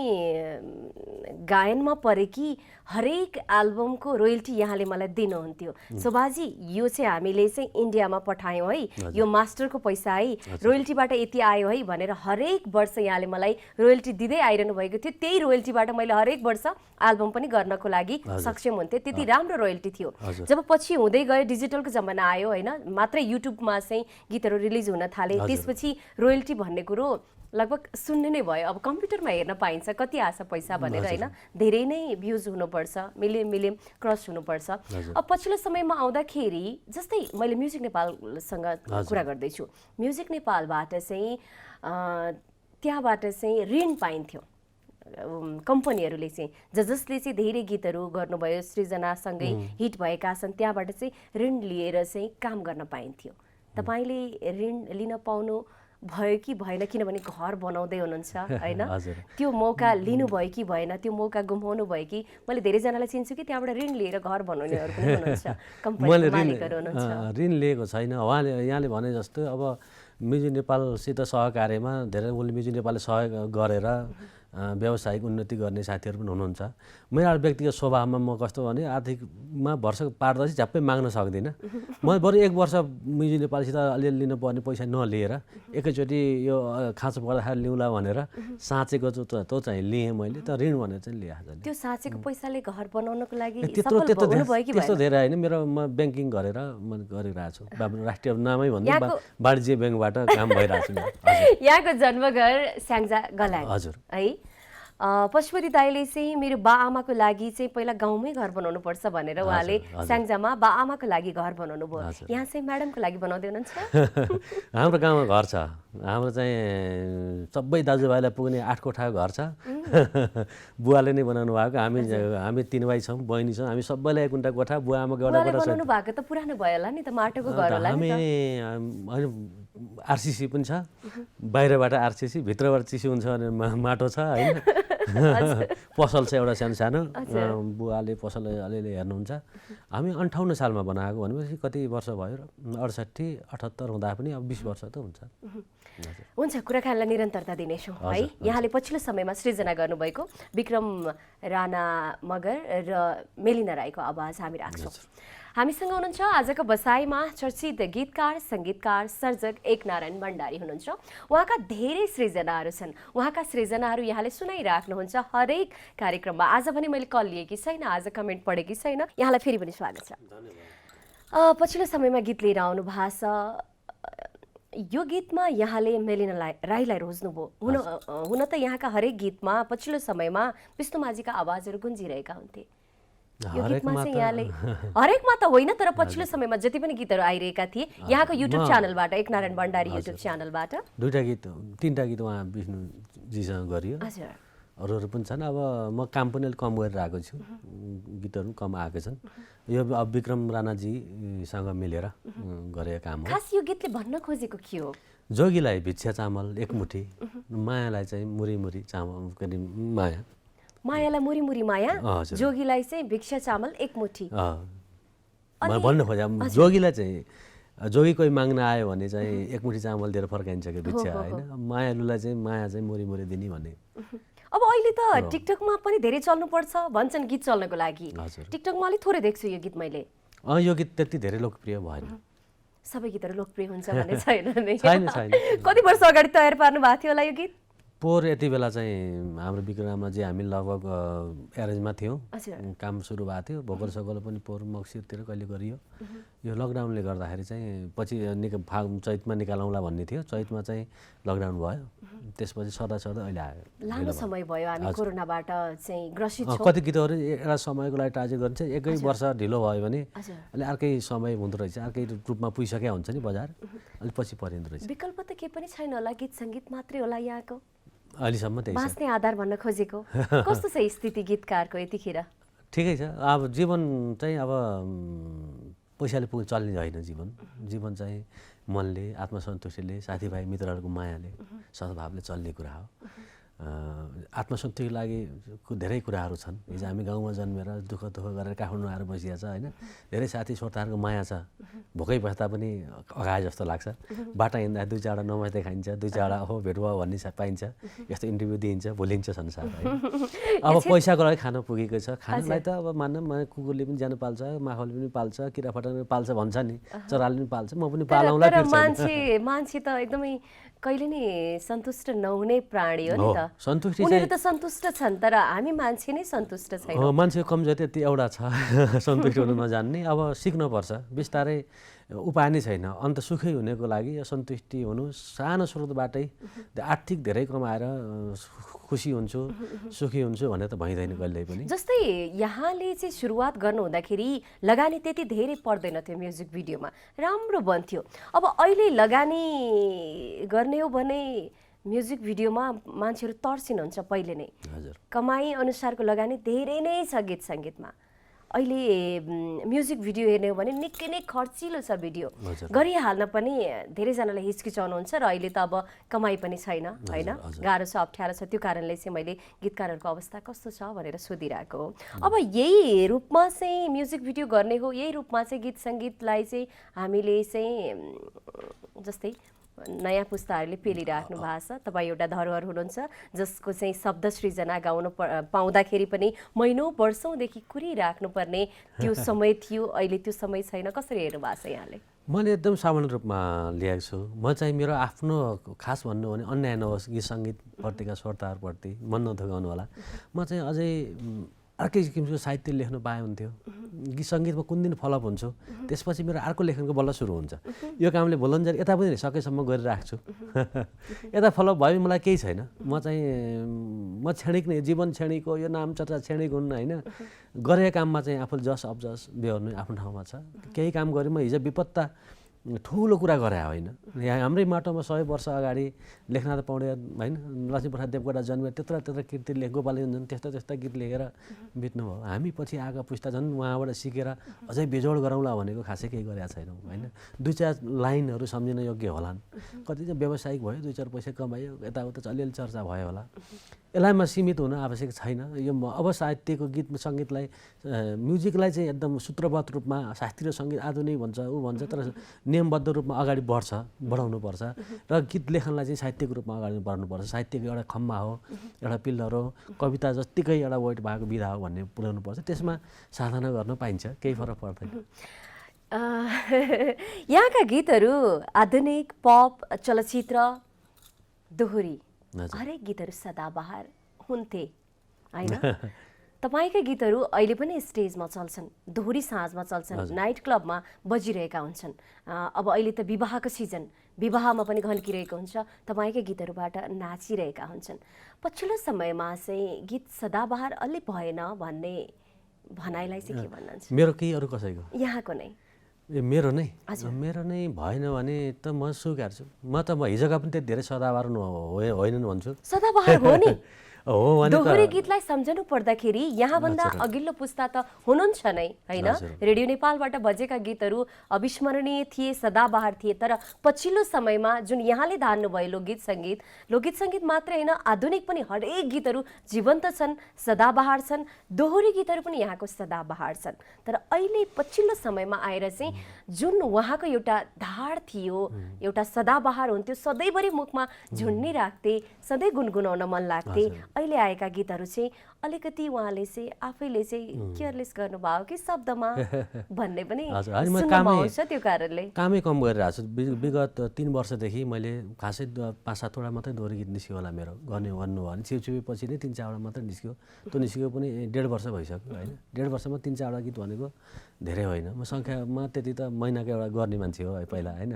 गायनमा परे कि हरेक एल्बमको रोयल्टी यहाँले मलाई दिनुहुन्थ्यो शोभाजी यो चाहिँ हामीले चाहिँ इन्डियामा पठायौँ है यो मास्टरको पैसा है रोयल्टीबाट यति आयो है भनेर हरेक वर्ष यहाँले मलाई रोयल्टी दिँदै आइरहनु भएको थियो त्यही रोयल्टीबाट मैले हरेक वर्ष एल्बम पनि गर्नको लागि सक्षम हुन्थेँ त्यति राम्रो रोयल्टी थियो जब पछि हुँदै गयो डिजिटलको जमाना आयो होइन मात्रै युट्युबमा चाहिँ गीतहरू रिलिज हुन थाले त्यसपछि रोयल्टी भन्ने कुरो लगभग सुन्ने नै भयो अब कम्प्युटरमा हेर्न पाइन्छ कति आछ पैसा भनेर होइन धेरै नै भ्युज हुनुपर्छ मिलियन क्रस हुनुपर्छ अब पछिल्लो समयमा आउँदाखेरि जस्तै मैले म्युजिक नेपालसँग कुरा गर्दैछु म्युजिक नेपालबाट चाहिँ त्यहाँबाट चाहिँ ऋण पाइन्थ्यो कम्पनीहरूले चाहिँ जसले चाहिँ धेरै गीतहरू गर्नुभयो सृजनासँगै हिट भएका छन् त्यहाँबाट चाहिँ ऋण लिएर चाहिँ काम गर्न पाइन्थ्यो तपाईँले ऋण लिन पाउनु भयो कि भएन किनभने घर बनाउँदै हुनुहुन्छ होइन त्यो मौका लिनुभयो कि भएन त्यो मौका गुमाउनु भयो कि मैले धेरैजनालाई चिन्छु कि त्यहाँबाट ऋण लिएर घर बनाउनेहरू पनि हुनुहुन्छ कम्पनीको मालिकहरू हुनुहुन्छ ऋण लिएको छैन उहाँले यहाँले भने जस्तो अब म्युजिक नेपालसित सहकार्यमा धेरै उसले म्युजिक नेपालले सहयोग गरेर व्यावसायिक उन्नति गर्ने साथीहरू पनि हुनुहुन्छ। मेरो व्यक्तिगत स्वभावमा म कस्तो भने आर्थिकमा वर्ष पार्दैछ झ्याप्पै माग्न सक्दिनँ। म बरु 1 वर्ष म्युनिसिपालिटीसित अलिअलि लिनुपर्ने पैसा नलिएर एकैचोटि यो खाँचो पर्दाखेरि लिउँला भनेर साँचेको त्यो चाहिँ लिएँ मैले, त ऋण भनेर चाहिँ लिएँ। त्यो साँचेको पैसाले घर बनाउनको लागि त्यस्तो धेरै होइन। मेरो म ब्याङ्किङ गरेर म गरिरहेको छु, राष्ट्रिय नामै भन्दा वाणिज्य ब्याङ्कबाट काम भइरहेको छु। यहाँको जन्मघर स्याङ्जा गलाङ हजुर है। पशुपति दाइले चाहिँ मेरो बाआमाको लागि चाहिँ पहिला गाउँमै घर बनाउनु पर्छ भनेर उहाँले स्याङ्जामा बाआमाको लागि घर बनाउनु भयो। यहाँ चाहिँ म्याडमको लागि बनाउँदै हुनुहुन्छ? हाम्रो गाउँमा घर छ। हाम्रो चाहिँ सबै दाजुभाइलाई पुग्ने 8 कोठाको घर छ। बुवाले नै बनाउनु भएको। हामी 3 भाइ छौँ, बहिनी छौँ। हामी सबैलाई 1 कोठा, बुवा आमाको एउटा कोठा छ। बनाउनु भएको त पुरानो भयो होला नि त, माटोको घर होला नि त। हामी आरसीसी पनि छ, बाहिरबाट आरसीसी, भित्रबाट चिसो हुन्छ भने माटो छ होइन। पसल छ एउटा सानो बुवाले पसल अलिअलि हेर्नुहुन्छ। हामी 58 सालमा बनाएको भनेपछि कति वर्ष भयो? 68 78 हुँदा पनि अब 20 वर्ष त हुन्छ। हुन्छ, कुराकानीलाई निरन्तरता दिनेछौँ है। यहाँले पछिल्लो समयमा सृजना गर्नुभएको विक्रम राणा मगर र मेलिना राईको आवाज हामी राख्छौँ। हामीसँग हुनुहुन्छ आजको बसाइमा चर्चित गीतकार, सङ्गीतकार, सर्जक एकनारायण भण्डारी हुनुहुन्छ। उहाँका धेरै सृजनाहरू छन्। उहाँका सृजनाहरू यहाँले सुनाइराख्नुहुन्छ हरेक कार्यक्रममा। आज पनि मैले कल लिएकी छैन, आज कमेन्ट पढेकी छैन। यहाँलाई फेरि पनि स्वागत छ। पछिल्लो समयमा गीत लिएर आउनु भएको छ। यो गीतमा यहाँले मेलिना राईलाई रोज्नुभयो। हुन त यहाँका हरेक गीतमा पछिल्लो समयमा विष्णु माझीका आवाजहरू गुन्जिरहेका हुन्थे। यो गीतमा चाहिँ यहाँले हरेकमा त होइन, तर पछिल्लो समयमा जति पनि गीतहरू आइरहेका थिए यहाँको युट्युब च्यानलबाट, एकनारायण भण्डारी युट्युब च्यानलबाट 2टा गीत 3टा गीत उहाँ विष्णुजीसँग गरियो। हजुर, अरूहरू पनि छन्। अब म काम पनि अलिक कम गरेर आएको छु, गीतहरू कम आएको छन्। यो अब विक्रम राणाजीसँग मिलेर गरेको काम हो। खास यो गीतले भन्न खोजेको के हो? जोगीलाई भिक्षा चामल 1 मुठी, मायालाई चाहिँ मुरी मुरी चामल, माया मायालाई मुरी मुरी माया, जोगीलाई चाहिँ भिक्षा चामल 1 मुठी। म भन्न खोजेँ जोगीलाई चाहिँ जोगी कोही माग्न आयो भने चाहिँ 1 मुठी चामल दिएर फर्काइन्छ कि भिक्षा होइन। मायालुलाई चाहिँ माया चाहिँ मुरी मुरी दिने भन्ने। अब अहिले त टिकटकमा पनि धेरै चल्नुपर्छ भन्छन् गीत चल्नको लागि। टिकटकमा अलिक थोरै देख्छु यो गीत मैले। यो गीत त्यति धेरै लोकप्रिय भएन। सबै गीतहरू लोकप्रिय हुन्छ भन्ने छैन नि। कति वर्ष अगाडि तयार पार्नु भएको थियो होला यो गीत? पोहोर यति बेला चाहिँ हाम्रो विक्रमजी हामी लगभग एरेन्जमा थियौँ, काम सुरु भएको थियो। भोकल सगल पनि पोहोर मक्सिरतिर कहिले गरियो। यो लकडाउनले गर्दाखेरि चाहिँ पछि चैतमा निकालौँला भन्ने थियो। चैतमा चाहिँ लकडाउन भयो, त्यसपछि सर्दा अहिले आयो। लामो समय भयो हामी कोरोनाबाट चाहिँ ग्रसित छौँ। कति गीतहरू एउटा समयको लागि टार्गेट गरिन्छ, 1 वर्ष ढिलो भयो भने अहिले अर्कै समय हुँदो रहेछ, अर्कै रूपमा पुगिसकेका हुन्छ नि बजार, अलिक पछि परिँदो रहेछ। विकल्प त केही पनि छैन होला, गीत सङ्गीत मात्रै होला यहाँको अहिलेसम्म त्यही छ। बाँच्ने आधार भन्न खोजेको कस्तो छ स्थिति गीतकारको यतिखेर? ठिकै छ। अब जीवन चाहिँ अब पैसाले पुग्न चल्ने होइन। जीवन चाहिँ मनले, आत्मसन्तुष्टिले, साथीभाइ मित्रहरूको मायाले, सद्भावले चल्ने कुरा हो। आत्मसन्तुष्टिको लागि धेरै कुराहरू छन्। हिजो हामी गाउँमा जन्मेर दुःख गरेर काठमाडौँ आएर बसिया छ होइन। धेरै साथी श्रोताहरूको माया छ। भोकै बस्दा पनि अगाए जस्तो लाग्छ। बाटो हिँड्दा 2-4 नमस्ते खाइन्छ, 2-4 भेट भयो भन्ने पाइन्छ। यस्तो इन्टरभ्यू दिइन्छ, भोलिन्छ संसार है। अब पैसाको लागि खान पुगेको छ। खानलाई त अब मान्न कुकुरले पनि ज्यानो पाल्छ, माखौले पनि पाल्छ, किराफटाले पाल्छ भन्छ नि, चराले पनि पाल्छ, म पनि पालौँला। मान्छे त एकदमै कहिले नि सन्तुष्ट नहुने प्राणी हो नि त। उनीहरू त सन्तुष्ट छन्, तर हामी मान्छे नै सन्तुष्ट छैनौँ। मान्छेको कमजोरी त्यति एउटा छ, सन्तुष्ट हुन नजान्ने। अब सिक्नुपर्छ, बिस्तारै उपाय नै छैन। अन्त सुखी हुनको लागि सन्तुष्टि हुनु सानो स्रोतबाटै आर्थिक धेरै कमाएर खुसी हुन्छु, सुखी हुन्छु भनेर त भइँदैन कहिल्यै पनि। जस्तै यहाँले चाहिँ सुरुवात गर्नु हुँदाखेरि लगानी त्यति धेरै पर्दैन थियो, म्युजिक भिडियोमा राम्रो बन्थ्यो। अब अहिले लगानी गर्ने हो भने म्युजिक भिडियोमा मान्छेहरू तर्सिनुहुन्छ पहिले नै। कमाई अनुसारको लगानी धेरै नै छ गीत सङ्गीतमा। अहिले म्युजिक भिडियो हेर्ने हो भने निकै नै खर्चिलो छ भिडियो, गरिहाल्न पनि धेरैजनाले हिचकिचाउनुहुन्छ। र अहिले त अब कमाई पनि छैन होइन, गाह्रो छ, अप्ठ्यारो छ। त्यो कारणले चाहिँ मैले गीतकारहरूको अवस्था कस्तो छ भनेर सोधिरहेको हो। अब यही रूपमा चाहिँ म्युजिक भिडियो गर्ने हो, यही रूपमा चाहिँ गीत सङ्गीतलाई चाहिँ हामीले चाहिँ जस्तै नयाँ पुस्ताहरूले पेलिराख्नु भएको छ। तपाईँ एउटा धरोहर हुनुहुन्छ जसको चाहिँ शब्द सृजना गाउन पाउँदाखेरि पनि महिनौँ वर्षौँदेखि कुरिराख्नुपर्ने त्यो समय थियो, अहिले त्यो समय छैन। कसरी हेर्नु भएको छ यहाँले? मैले एकदम सामान्य रूपमा लिएको छु। म चाहिँ मेरो आफ्नो खास भन्नु भने अन्याय नहोस् गीत सङ्गीतप्रतिका श्रोताहरूप्रति मन नथोगाउनु होला, म चाहिँ अझै अर्कै किसिमको साहित्य लेख्नु पाए हुन्थ्यो। गीत सङ्गीतमा कुन दिन फलअप हुन्छु त्यसपछि मेरो अर्को लेखनको बल्ल सुरु हुन्छ। यो कामले भोलन्जर यता पनि सकेसम्म गरिराख्छु। यता फलअप भयो मलाई केही छैन। म क्षणिक नै, जीवन क्षणिक हो, यो नाम चर्चा क्षणिक हुन्न होइन। गरेको काममा चाहिँ आफूले जस अबजस बेहोर्नु आफ्नो ठाउँमा छ। केही काम गरेँ म हिजो विपत्ता ठुलो कुरा गरे होइन। यहाँ हाम्रै माटोमा 100 वर्ष अगाडि लेखनाथ पौड्याल होइन, लक्ष्मीप्रसाद देवकोटा जन्मेर त्यत्रो कृति लेख, गोपाल योन्जन त्यस्ता गीत लेखेर बित्नुभयो। हामी पछि आएका पुस्ता झन् उहाँबाट सिकेर अझै बेजोड गरौँला भनेको खासै केही गरेका छैनौँ होइन। 2-4 लाइनहरू सम्झिन योग्य होलान्। कति चाहिँ व्यावसायिक भयो, 2-4 पैसा कमायो, यताउता अलिअलि चर्चा भयो होला। यसलाईमा सीमित हुन आवश्यक छैन। यो अब साहित्यको गीत सङ्गीतलाई, म्युजिकलाई चाहिँ एकदम सूत्रबद्ध रूपमा शास्त्रीय सङ्गीत आधुनिक भन्छ ऊ भन्छ, तर नियमबद्ध रूपमा अगाडि बढाउनुपर्छ र गीत लेखनलाई चाहिँ साहित्यको रूपमा अगाडि बढाउनुपर्छ। साहित्यको एउटा खम्बा हो, एउटा पिल्लर हो, कविता जत्तिकै एउटा वेट भएको विधा हो भन्ने पुर्याउनुपर्छ। त्यसमा साधना गर्न पाइन्छ, केही फरक पर्दैन। यहाँका गीतहरू आधुनिक, पप, चलचित्र, दोहोरी हरेक गीतहरू सदाबहार हुन्थे होइन। तपाईँका गीतहरू अहिले पनि स्टेजमा चल्छन्, दोहोरी साँझमा चल्छन्, नाइट क्लबमा बजिरहेका हुन्छन्। अब अहिले त विवाहको सिजन, विवाहमा पनि घन्किरहेको हुन्छ, तपाईँकै गीतहरूबाट नाचिरहेका हुन्छन्। पछिल्लो समयमा चाहिँ गीत सदाबहार अलि भएन भन्ने भनाइलाई चाहिँ के भन्नुहुन्छ? मेरो कि अरू कसैको? यहाँको नै। मेरो नै भएन भने त म स्वीकार्छु। म हिजोका पनि त्यति धेरै सदाबहार होइनन् भन्छु। सदाबहार हो नि। हो भने दोहोरी गीतलाई सम्झनु पर्दाखेरि यहाँभन्दा अघिल्लो पुस्ता त हुनुहुन्छ नै होइन। रेडियो नेपालबाट बजेका गीतहरू अविस्मरणीय थिए, सदाबहार थिए। तर पछिल्लो समयमा जुन यहाँले धान्नुभयो लोकगीत सङ्गीत मात्रै होइन, आधुनिक पनि हरेक गीतहरू जीवन्त छन्, सदाबहार छन्। दोहोरी गीतहरू पनि यहाँको सदाबहार छन्। तर अहिले पछिल्लो समयमा आएर चाहिँ जुन उहाँको एउटा धार थियो, एउटा सदाबहार हुन्थ्यो, सधैँभरि मुखमा झुन्नी राख्थे, सधैँ गुनगुनाउन मन लाग्थे, अहिले आएका गीतहरू चाहिँ अलिकति उहाँले चाहिँ आफैले चाहिँ केयरलेस गर्नुभयो कि शब्दमा भन्ने पनि सुन्नमा आउँछ। त्यो कारणले कामै कम गरिरहेको छु। विगत 3 वर्षदेखि मैले खासै 5-7वटा मात्रै दोहोरी गीत निस्क्यो होला मेरो। भन्नु भयो भने छिउपछि नै 3-4वटा मात्रै निस्क्यो। त्यो निस्केको पनि 1.5 वर्ष भइसक्यो होइन। 1.5 वर्षमा 3-4वटा गीत भनेको धेरै होइन। म सङ्ख्यामा त्यति त महिनाको एउटा गर्ने मान्छे हो पहिला होइन।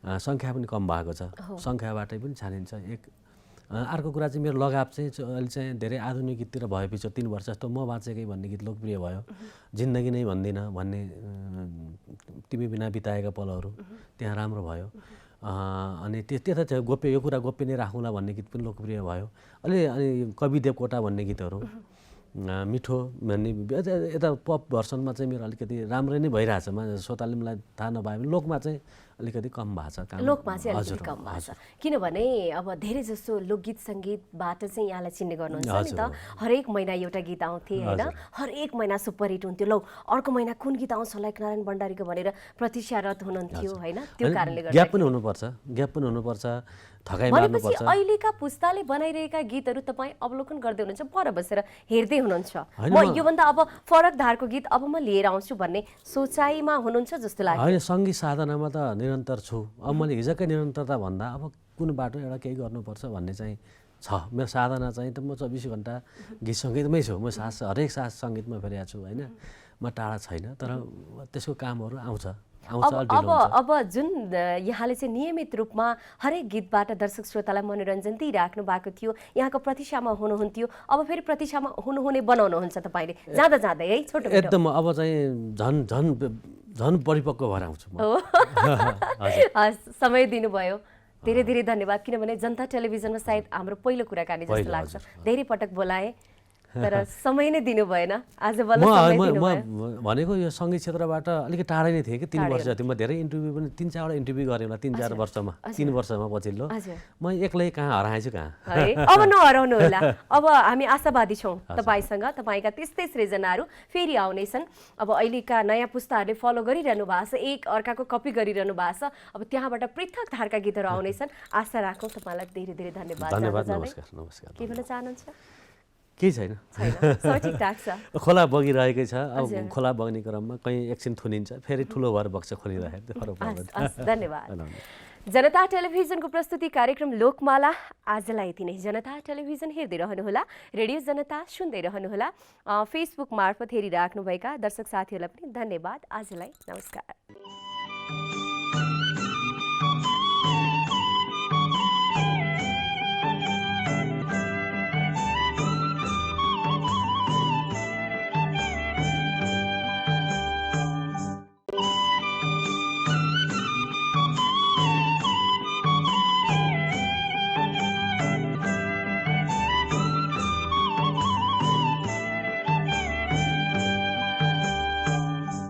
सङ्ख्या पनि कम भएको छ, सङ्ख्याबाटै पनि छानिन्छ। अर्को कुरा चाहिँ मेरो लगाव चाहिँ अहिले चाहिँ धेरै आधुनिक गीततिर भएपछि 3 वर्ष जस्तो म बाँचेकै भन्ने गीत लोकप्रिय भयो। जिन्दगी नै भन्दिनँ भन्ने, तिमी बिना बिताएका पलहरू त्यहाँ राम्रो भयो। अनि त्यता चाहिँ गोप्य, यो कुरा गोप्य नै राखौँला भन्ने गीत पनि लोकप्रिय भयो। अनि कवि देवकोटा भन्ने गीतहरू, मिठो भन्ने, यता पप भर्सनमा चाहिँ मेरो अलिकति राम्रै नै भइरहेछ। श्रोताले मलाई थाहा नभए पनि लोकमा चाहिँ अलिकति कम भएको छ। लोकमा चाहिँ अलिकति कम भएको छ किनभने अब धेरै जसो लोकगीत सङ्गीतबाट चाहिँ यहाँलाई चिन्ने गर्नुहुन्छ नि त। हरेक महिना एउटा गीत आउँथे होइन, हरेक महिना सुपरहिट हुन्थ्यो। लौ अर्को महिना कुन गीत आउँछ लेखनारायण भण्डारीको भनेर प्रतीक्षारत हुनुहुन्थ्यो होइन। त्यो कारणले गर्दा ग्याप पनि हुनुपर्छ, थकाइ मार्नुपर्छ। अहिलेका पुस्ताले बनाइरहेका गीतहरू तपाईँ अवलोकन गर्दै हुनुहुन्छ, पर बसेर हेर्दै हुनुहुन्छ। म योभन्दा अब फरक धारको गीत अब म लिएर आउँछु भन्ने सोचाइमा हुनुहुन्छ जस्तो लाग्छ। होइन, सङ्गीत साधनामा त निरन्तर छु। अब मैले हिजोकै निरन्तरता भन्दा अब कुन बाटो एउटा केही गर्नुपर्छ भन्ने चाहिँ छ। मेरो साधना चाहिँ त म 24 घन्टा गीत सङ्गीतमै छु। म हरेक सास सङ्गीतमा फेरिएको छु होइन। म टाढा छैन, तर त्यसको कामहरू आउँछ। अब जुन यहाँले चाहिँ नियमित रूपमा हरेक गीतबाट दर्शक श्रोतालाई मनोरञ्जन दिइराख्नु भएको थियो, यहाँको प्रतीक्षामा हुनुहुन्थ्यो, अब फेरि प्रतीक्षामा हुनुहुने बनाउनुहुन्छ तपाईँले जाँदा जाँदै है। छोटो एकदम अब चाहिँ झन् परिपक्व भएर आउँछु म। समय दिनुभयो, धेरै धेरै धन्यवाद। किनभने जनता टेलिभिजनमा सायद हाम्रो पहिलो कुराकानी जस्तो लाग्छ। धेरै पटक बोलाएँ, तर समय नै दिनु भएन आज बल्ल म समय म दिनु भयो म भनेको यो सङ्गीत क्षेत्रबाट अलिकति टाढै नै थिएँ कि 3 वर्ष जति म धेरै इन्टरभ्यू पनि 3-4 इन्टरभ्यू गरेँ होला 3-4 वर्षमा 3 वर्षमा पछिल्लो हजुर म एक्लै कहाँ हराएछु कहाँ है अब नहराउनु होला अब हामी आशावादी छौँ तपाईँसँग तपाईँका त्यस्तै सृजनाहरू फेरि आउनेछन् अब अहिलेका नयाँ पुस्ताहरूले फलो गरिरहनु भएको छ एक अर्काको कपी गरिरहनु भएको छ अब त्यहाँबाट पृथक धारका गीतहरू आउनेछन् आशा राखौँ तपाईँलाई धेरै धेरै धन्यवाद धन्यवाद जाँदा नमस्कार नमस्कार के भन्न चाहनुहुन्छ केही छैन छैन सबै ठिकठाक छ खोला बगिरहेकै छ अब खोला बग्ने क्रममा कहीँ एकछिन थुनिन्छ फेरि ठुलो भएर बग्छ खोलिराखेको त्यो फरक पर्दैन हस्, धन्यवाद जनता टेलिभिजनको प्रस्तुति कार्यक्रम लोकमाला आजलाई यति नै जनता टेलिभिजन हेर्दै रहनुहोला रेडियो जनता सुन्दै रहनुहोला फेसबुक मार्फत हेरिराख्नुभएका दर्शक साथीहरूलाई पनि धन्यवाद आजलाई नमस्कार